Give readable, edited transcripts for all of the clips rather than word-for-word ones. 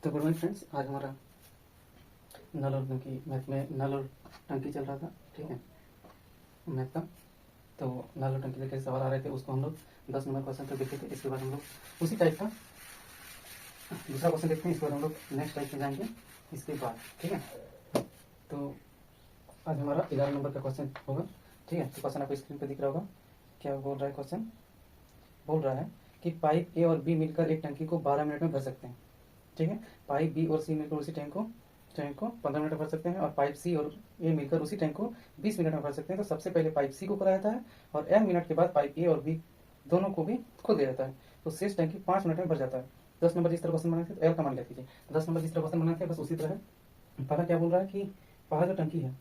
तो good morning friends, आज हमारा नल और टंकी मैथ में नल और टंकी चल रहा था। ठीक है, मैथ का। तो नल और टंकी से कैसे सवाल आ रहे थे उसको हम लोग 10 नंबर क्वेश्चन तक देखे थे। इसके बाद हम लोग उसी टाइप का दूसरा क्वेश्चन देखते हैं। इसके बाद हम लोग नेक्स्ट टाइप में जाएंगे इसके बाद। ठीक है, तो आज हमारा 11 नंबर का क्वेश्चन होगा। ठीक है, तो क्वेश्चन आपको स्क्रीन पर दिख रहा होगा। क्या बोल रहा है क्वेश्चन? बोल रहा है कि पाइप ए और बी मिलकर एक टंकी को 12 मिनट में भर सकते हैं। ठीक है, पाइप बी और सी मिलकर उसी टैंक को 15 मिनट में भर सकते हैं, और पाइप सी और ए मिलकर उसी टैंक को 20 मिनट में भर सकते हैं। तो सबसे पहले पाइप सी को खोला जाता है और n मिनट के बाद पाइप ए और बी दोनों को भी खोल दिया जाता है। तो शेष टैंकी 5 मिनट में भर जाता है। 10 नंबर जिस तरह क्वेश्चन बनाए थे तो एल का मान ले लीजिए। 10 नंबर जिस तरह क्वेश्चन बनाए थे बस उसी तरह है। पहला क्या बोल रहा है कि पहला जो टंकी है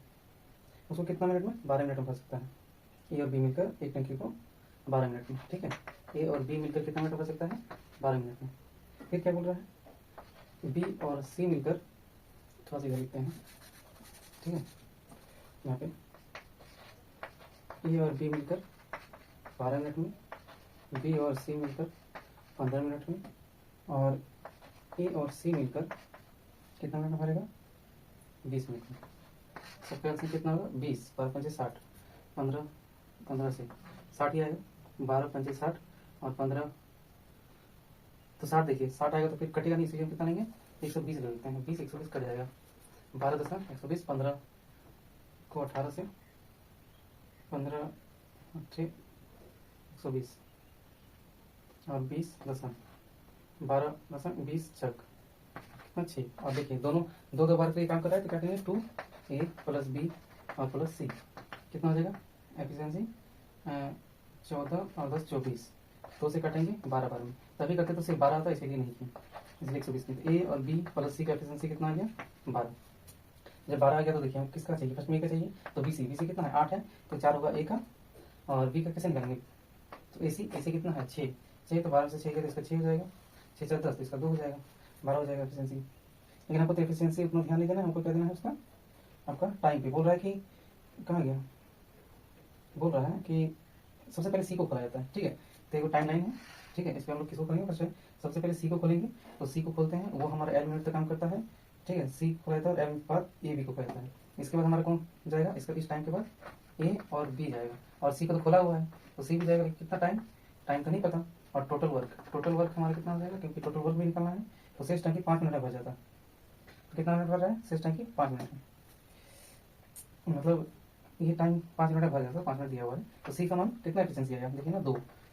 उसको कितना मिनट में? 12 मिनट में भर सकता है। ए और बी मिलकर एक टंकी को 12 मिनट में। ठीक है, ए और बी मिलकर कितना मिनट भर सकता है? 12 मिनट में। फिर क्या बोल रहा है? बी और सी मिलकर, थोड़ा सा इधर लिखते हैं। ठीक है, यहाँ पे ए और बी मिलकर 12 मिनट में, बी और सी मिलकर 15 मिनट में, और ए और सी मिलकर कितना मिनट भरेगा? 20 मिनट में। सबके आंसर कितना होगा? 20, 12 पंचे 60, 15 15 से 60 ही आएगा। 12 पंचे 60 और 15 तो 60। देखिए 60 आएगा तो फिर कटेगा नहीं, इसलिए हम कितना लेंगे? 120 ले लेते हैं। 20 120 कट जाएगा। 12 10 120, 15 को 18 से 15 6 120 और 20 10 12 10 20 छक कितना? 6। और देखिए दोनों दो बार के लिए काम कर रहा है तो क्या करेंगे? 2a प्लस बी और प्लस सी कितना हो जाएगा? एफिशिएंसी 14 और 10 24। 2 से कटेंगे 12 बार में, तभी करते तो सिर्फ 12 आता है, इसीलिए नहीं किया, इसलिए 120 नहीं। ए और बी प्लस सी का एफिशिएंसी कितना आ गया? 12। जब 12 आ गया तो देखिए हम किसका चाहिए? फर्स्ट में ए का चाहिए, तो बी सी कितना है? 8 है, तो 4 होगा ए का, और बी का कैसे निकालेंगे? तो ए सी कितना है? 6 तो 12 से 6 गया तो इसका 6 हो जाएगा। 6 4 10 तो इसका 2 हो जाएगा, 12 हो जाएगा एफिशिएंसी। लेकिन हमको तो एफिशिएंसी उतना ध्यान नहीं देना है, हमको क्या देना है उसका? आपका टाइम पे। बोल रहा है कि कहाँ गया? बोल रहा है कि सबसे पहले सी को खोला जाता है। ठीक है, तो एक टाइम लाइन है। ठीक है, इस पर हम लोग किसको खोलेंगे? फर्स्ट सबसे पहले सी को खोलेंगे। तो सी को खोलते हैं, वो हमारा एल मिनट तक काम करता है। ठीक है, सी खोला जाता है और एल मिनट बाद ए बी को खोला जाता है। इसके बाद हमारा कौन जाएगा? इसका इस टाइम के बाद ए और बी जाएगा, और सी का तो खोला हुआ है तो सी भी जाएगा। कितना टाइम? टाइम तो नहीं पता। और टोटल वर्क हमारा कितना हो जाएगा? क्योंकि टोटल वर्क भी निकालना है। तो शेष टंकी 5 मिनट में भर जाता है। तो कितना मिनट भर रहा है? शेष टंकी 5 मिनट में, मतलब ये टाइम 5 मिनट भर जाता है। 5 मिनट दिया हुआ है। तो सी का मान कितना एफिशिएंसी आएगा? देखिए ना,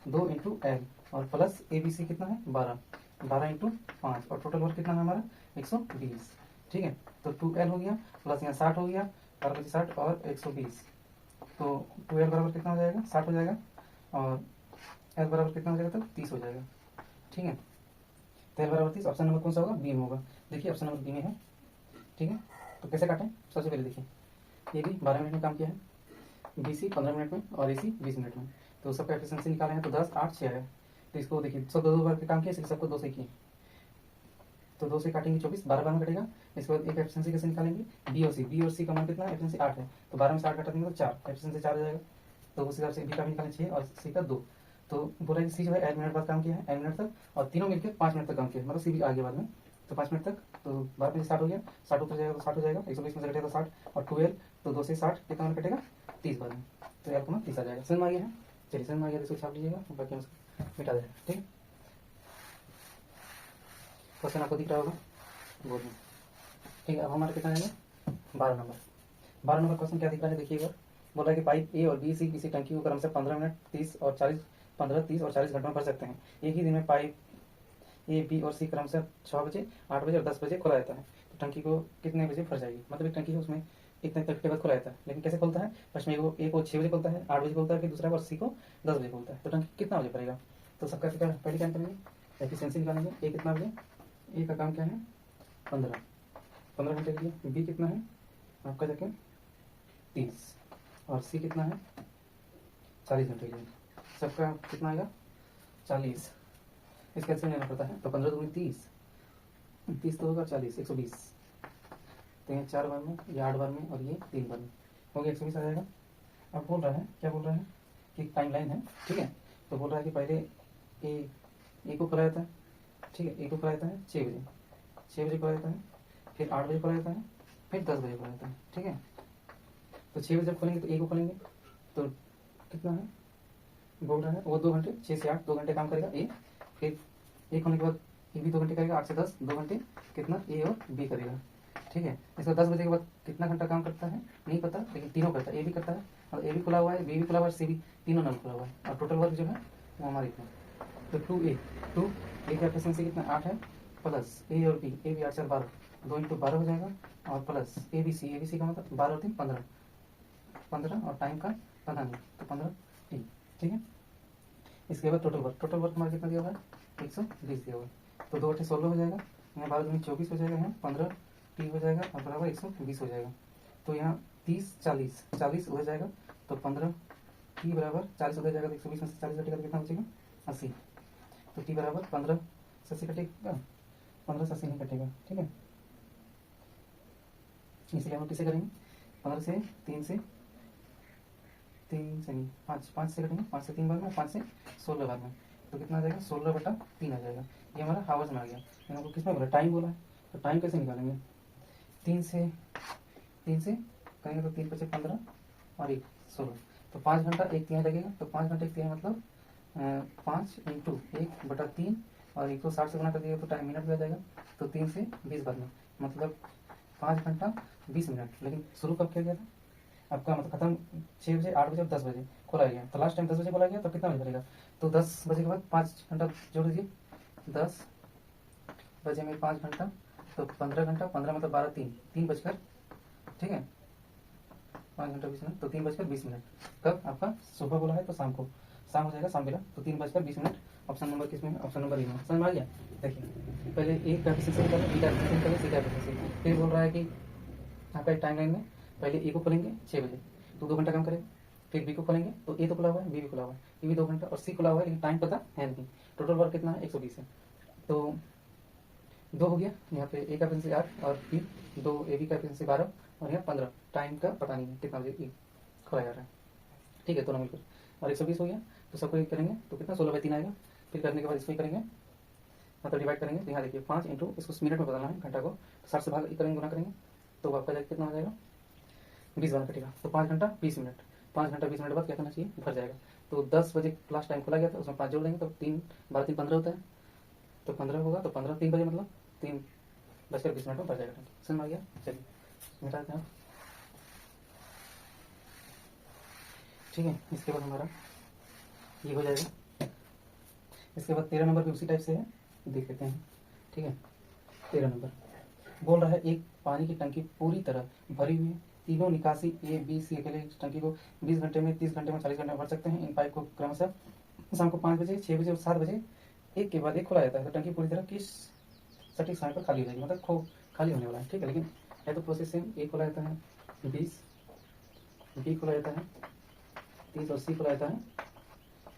2 इंटू एल और प्लस ए बी सी कितना है? 12 इंटू 5, और टोटल वर्क कितना है हमारा? 120। ठीक है, तो 2L हो गया, प्लस यहाँ 60 हो गया, 12 60 और 120। तो 2L बराबर कितना हो जाएगा? 60 हो जाएगा, और L बराबर कितना हो जाएगा? तो 30 हो जाएगा। ठीक है, तो L बराबर 30। ऑप्शन नंबर कौन सा होगा? बी में होगा। देखिए ऑप्शन नंबर बी में है। ठीक है, तो कैसे काटें? सबसे पहले देखिए, ये भी 12 मिनट में काम किया है, बी सी 15 मिनट में, और ए सी 20 मिनट में। तो सबका एफिशिएंसी निकाले हैं तो 10 8 6 है। तो इसको देखिए सब 2 बार के काम किया, इसलिए सबको 2 से किए। तो 2 से काटेंगे 24, 12 बार में कटेगा। इसके बाद एक एफिशिएंसी कैसे निकालेंगे? बी और सी का मान कितना है? एफिशिएंसी 8 है, तो 12 में से 8 घटा देंगे तो 4, एफिशिएंसी 4 हो जाएगा। तो उस हिसाब से बी का भी निकालें 6 और सी का 2। तो बोला कि सी जो है 1 मिनट बाद काम किया है, 1 मिनट तक, और तीनों मिलकर 5 मिनट तक काम किया, मतलब सी भी आगे बाद में। तो 5 मिनट तक, तो 12 में से 60 हो गया, 60 उतर जाएगा तो 60 हो जाएगा, 120 में से कटेगा तो 60, और 12 तो 2 से 60 कितना मिनट कटेगा? 30 बार में। तो आपको ना 30 आ जाएगा। समझ में आ गया है? चलिए समझ में आ गया, इसको छाप लीजिएगा, बाकी हम उसको मिटा देंगे। ठीक है, क्वेश्चन आपको दिख रहा होगा बोर्ड में। ठीक है, अब हमारा कितना है? 12 नंबर। 12 नंबर क्वेश्चन क्या दिख रहा है? देखिएगा, बोल रहा है कि पाइप ए और बी सी किसी टंकी को क्रमशः 15 मिनट 30 और 40 15 30 और 40 घंटों में भर सकते हैं। एक ही दिन में पाइप ए बी और सी क्रमशः 6 बजे 8 बजे और 10 बजे खोला जाता है। तो टंकी को कितने बजे भर जाएगी? मतलब एक टंकी है, उसमें इतने तक के बाद खोला जाता है। लेकिन कैसे खोलता है? फर्स्ट में ए को 6 बजे खोलता है, 8 बजे खोलता है, फिर दूसरा और सी को 10 बजे खोलता है। तो टंकी कितना बजे भरेगा? तो सबका पहले क्या करेंगे? एफिशिएंसी निकालेंगे। ए कितना बजे? ए का काम क्या है? 15 घंटे के लिए। बी कितना है आपका जाके? 30, और सी कितना है? 40 घंटे के लिए। सबका कितना आएगा? 40। इसका कैसे लेना पड़ता है? तो 15 दूनी 30, 30 तो होगा 40, 120। तो ये 4 बार में, ये 8 बार में, और ये 3 बार में हो गया, 120 आ जाएगा। अब बोल रहा है, क्या बोल रहा है कि टाइम लाइन है। ठीक है, तो बोल रहा है कि पहले ए को खोला जाता है। ठीक है, ए को खोला जाता है 6 बजे, 6 बजे खोला जाता है, फिर 8 बजे खोला जाता है, फिर 10 बजे खोला जाता है। ठीक है, तो 6 बजे जब खोलेंगे तो ए को खोलेंगे तो कितना है, बोल रहा है वो 2 घंटे, 6 से 8 2 घंटे काम करेगा ए। फिर ए खोलने के बाद ए भी 2 घंटे करेगा, 8 से 10 2 घंटे कितना ए और बी करेगा। ठीक है, इसका 10 बजे के बाद कितना घंटा काम करता है नहीं पता, लेकिन तीनों करता है, ए भी करता है और ए भी खुला हुआ है, बी भी खुला हुआ है, सी भी, तीनों नल खुला हुआ है और टोटल वर्क जो है वो हमारा इतना। तो 2 ए का एफिशिएंसी कितना 8 है, प्लस ए और बी, ए बी 8 से 12, 2 इंटू 12 हो जाएगा और प्लस ए बी सी का मतलब 12 और 3 15 और टाइम का पता नहीं तो 15 टी। ठीक है, इसके बाद टोटल वर्क हमारा कितना दिया हुआ है 120 दिया हुआ है, तो 2 8 16 हो जाएगा, यहाँ 12 दूनी 24 हो जाएगा, यहाँ 15 टी हो जाएगा और बराबर 120 हो जाएगा। तो यहाँ 30 40 हो जाएगा, तो 15 टी बराबर 40 हो जाएगा, तो 120 में से 40 कटेगा तो कितना बचेगा 80। तो टी बराबर 15 से 80 कटेगा, 15 से 80 नहीं कटेगा। ठीक है, इसलिए हम किसे करेंगे 15 से 3 से नहीं 5 से कटेंगे, 5 से 3 बार में, 5 से 16 बार में, तो कितना आ जाएगा 16/3 आ जाएगा। ये हमारा हावर्स में आ गया। मैंने आपको किसमें बोला टाइम बोला है, तो टाइम कैसे निकालेंगे 3 से करेंगे तो 3 × 5 = 15 और 1 16, तो 5 घंटा 1/3 लगेगा, तो 5 घंटा 1/3 मतलब 5 × 1/3 और 160 से गुना कर दिएगा तो टाइम मिनट में आ जाएगा, तो 3 से 20 बार में मतलब 5 घंटा 20 मिनट। लेकिन शुरू कब किया गया था आपका, मतलब खत्म 6 बजे 8 बजे और 10 बजे खोला गया, तो लास्ट टाइम 10 बजे खोला गया, तो कितना बजे बनेगा, तो 10 बजे के बाद 5 घंटा जोड़ दीजिए, 10 बजे में 5 घंटा तो 15 घंटा, 15 मतलब 12 3 बजकर, ठीक है 5 घंटा 20 मिनट, तो 3 बजकर 20 मिनट। कब आपका सुबह बोला है तो शाम को, शाम हो जाएगा शाम बेला, तो 3 बजकर 20 मिनट। ऑप्शन नंबर किसमें है, ऑप्शन नंबर ए में। समझ में आ गया। देखिए पहले ए का एफिशिएंसी निकालें, बी का एफिशिएंसी निकालें, सी का एफिशिएंसी। फिर बोल रहा है कि आपका एक टाइमलाइन में पहले ए को खोलेंगे 6 बजे तो 2 घंटा काम करेगा, फिर बी को खोलेंगे तो ए तो खुला हुआ है, बी भी खुला हुआ है, ये भी 2 घंटा और सी खुला हुआ है, लेकिन टाइम पता है नहीं। टोटल वर्क कितना है 120 है, तो 2 हो गया, यहाँ पे ए का एफिशिएंसी 8 और बी 2, ए बी का एफिशिएंसी 12 और यहाँ 15। टाइम का पता नहीं है कितना बजे ए खोला जा रहा है। ठीक है, दोनों मिलकर और 120 हो गया, तो सबको एक करेंगे तो कितना 16/3 आएगा। फिर करने के बाद इसको ही करेंगे, मतलब डिवाइड करेंगे, तो यहाँ देखिए 5 इंटू इसको मिनट में बदलना है घंटा को, तो 60 से भाग करेंगे, गुना करेंगे, तो आपका जाएगा कितना हो जाएगा 20 बार कटेगा, तो 5 घंटा 20 मिनट। 5 घंटा 20 मिनट बाद क्या करना चाहिए, भर जाएगा। तो 10 बजे लास्ट टाइम खोला गया था, उसमें 5 जोड़ देंगे तो 3 12 3 15 होता है, तो 15 होगा, तो 15 3 बजे मतलब 3 बजकर 20 मिनट में भर जाएगा। समझ में आ गया। चलिए मिटाते हैं। ठीक है, इसके बाद हमारा ये हो जाएगा। इसके बाद 13 नंबर भी उसी टाइप से है, देख लेते हैं। ठीक है, 13 नंबर बोल रहा है एक पानी की टंकी पूरी तरह भरी हुई है, तीनों निकासी ए बी सी अकेले इस टंकी को 20 घंटे में, 30 घंटे में, 40 घंटे में भर सकते हैं। इन पाइप को क्रमशः शाम को 5 बजे 6 बजे और 7 बजे एक के बाद एक खोला जाता है, तो टंकी पूरी तरह किस सटीक समय पर खाली हो जाएगी, मतलब खाली होने वाला है। ठीक है, लेकिन है तो प्रोसेस सेम। ए खोला जाता है 20, बी खोला जाता है 30 और सी खोला जाता है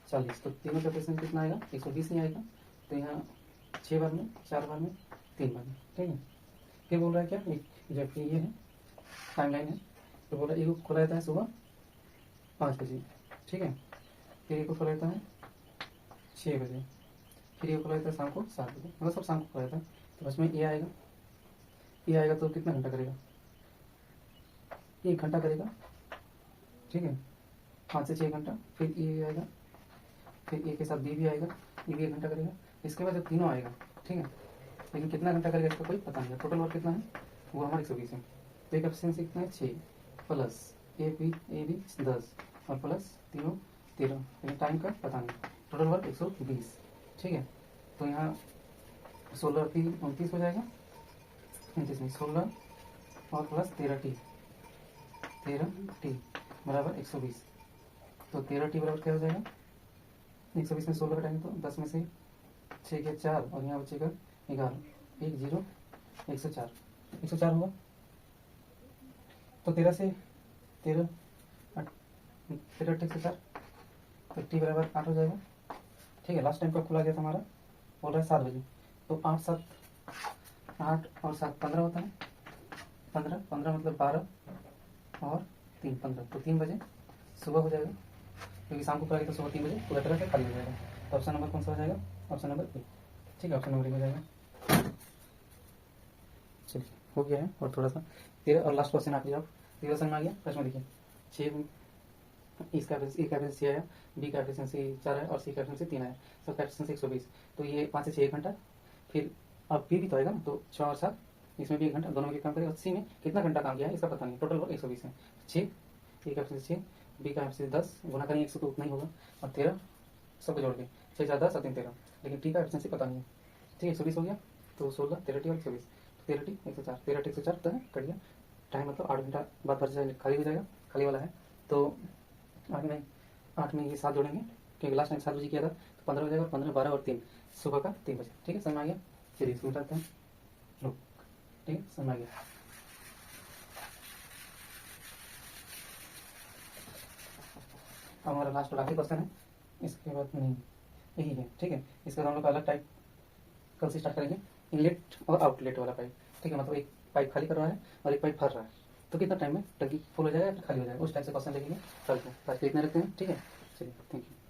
40, तो तीनों का परसेंट कितना आएगा 120 नहीं आएगा, तो यहाँ 6 बार में, 4 बार में, 3 बार में। ठीक है, फिर बोल रहा है क्या, एक जबकि ये है टाइमलाइन है, तो बोल रहा है एक को खोला जाता है सुबह 5 बजे, ठीक है, फिर एक को खोला जाता है 6 बजे, फिर एक को खोला जाता है शाम को 7 बजे, मतलब सब शाम को खोला जाता है। तो बस में ये आएगा, ये आएगा तो कितना घंटा करेगा, 1 घंटा करेगा। ठीक है, 5 से 6 घंटा, फिर ये आएगा, फिर ए के साथ बी भी आएगा, ये भी 1 घंटा करेगा। इसके बाद जब तीनों आएगा, ठीक है, लेकिन कितना घंटा करेगा इसका कोई पता नहीं है। टोटल वर्क कितना है वो हमारा 120 है, तो एक एफिशिएंसी कितना है 6 प्लस ए बी 10 और प्लस तीनों 13, लेकिन टाइम का पता नहीं। Total work 120। ठीक है, तो यहाँ 16 टी 29 हो जाएगा, 29 नहीं 16 और प्लस 13 टी बराबर 120, तो 13 टी बराबर क्या हो जाएगा 120 में 16 घटाएंगे तो 10 में से 6 के 4 और यहाँ बचेगा 11, 1 0 104 होगा। तो 13 से 13 104, तो टी बराबर 8 हो जाएगा। ठीक है, लास्ट टाइम कब खुला गया था हमारा, बोल रहा है 7 बजे, तो 8 और 7 15 होता है, 15 मतलब 12 और 3 15, तो 3 बजे सुबह हो जाएगा, क्योंकि शाम को खुला गया तो सुबह 3 बजे पूरा तरह से खाली हो जाएगा। तो ऑप्शन नंबर कौन सा हो जाएगा, ऑप्शन नंबर ए। ठीक है, ऑप्शन नंबर ए हो जाएगा। चलिए हो गया है, और थोड़ा सा 13 और लास्ट क्वेश्चन आखिरी आप 13 समझ में आ गया। प्रश्न देखिए, 6 इसका ए का एफिशिएंसी 6 है, बी का एफिशिएंसी 4 है और सी का एफिशिएंसी 3 है, सबका एफिशिएंसी 120। तो ये 5 से 6 1 घंटा, फिर अब बी भी तो आएगा ना, तो 6 और 7 इसमें भी 1 घंटा, दोनों में काम करेगा। सी में कितना घंटा काम किया है इसका पता नहीं, टोटल वर्क 120 है। 6 ए का एफिशिएंसी 6, बी का एफिशिएंसी 10, गुना करेंगे 100 तो उतना ही होगा, और 13 सबको जोड़ के 6 4 10 और 3 13, लेकिन टी का एफिशिएंसी पता नहीं है। ठीक है, 120 हो गया, तो 16 13 टी और 120, 13 टी 104, 13 टी 104 तो है, कट गया। टाइम मतलब 8 घंटा बाद भर जाएगा, खाली हो जाएगा, खाली वाला है। तो 8 में ये 7 जोड़ेंगे, क्योंकि लास्ट टाइम 7 बजे किया था, तो 15 हो जाएगा, 15 12 और 3 सुबह का 3 बजे। ठीक है, समझ में आ गया। चलिए इसको उठाते हैं, लो, ठीक है, समझ में आ गया। अब हमारा लास्ट और आखिरी क्वेश्चन है, इसके बाद नहीं यही है। ठीक है, इसका हम लोग अलग टाइप कल से स्टार्ट करेंगे, इनलेट और आउटलेट वाला पाइप। ठीक है, मतलब एक पाइप खाली कर रहा है और एक पाइप भर रहा है, तो कितना टाइम में टंकी फुल हो जाएगा या फिर खाली हो जाएगा, उस टाइप से क्वेश्चन देखेंगे कल को। आज के इतना रखते हैं, ठीक है, चलिए थैंक यू।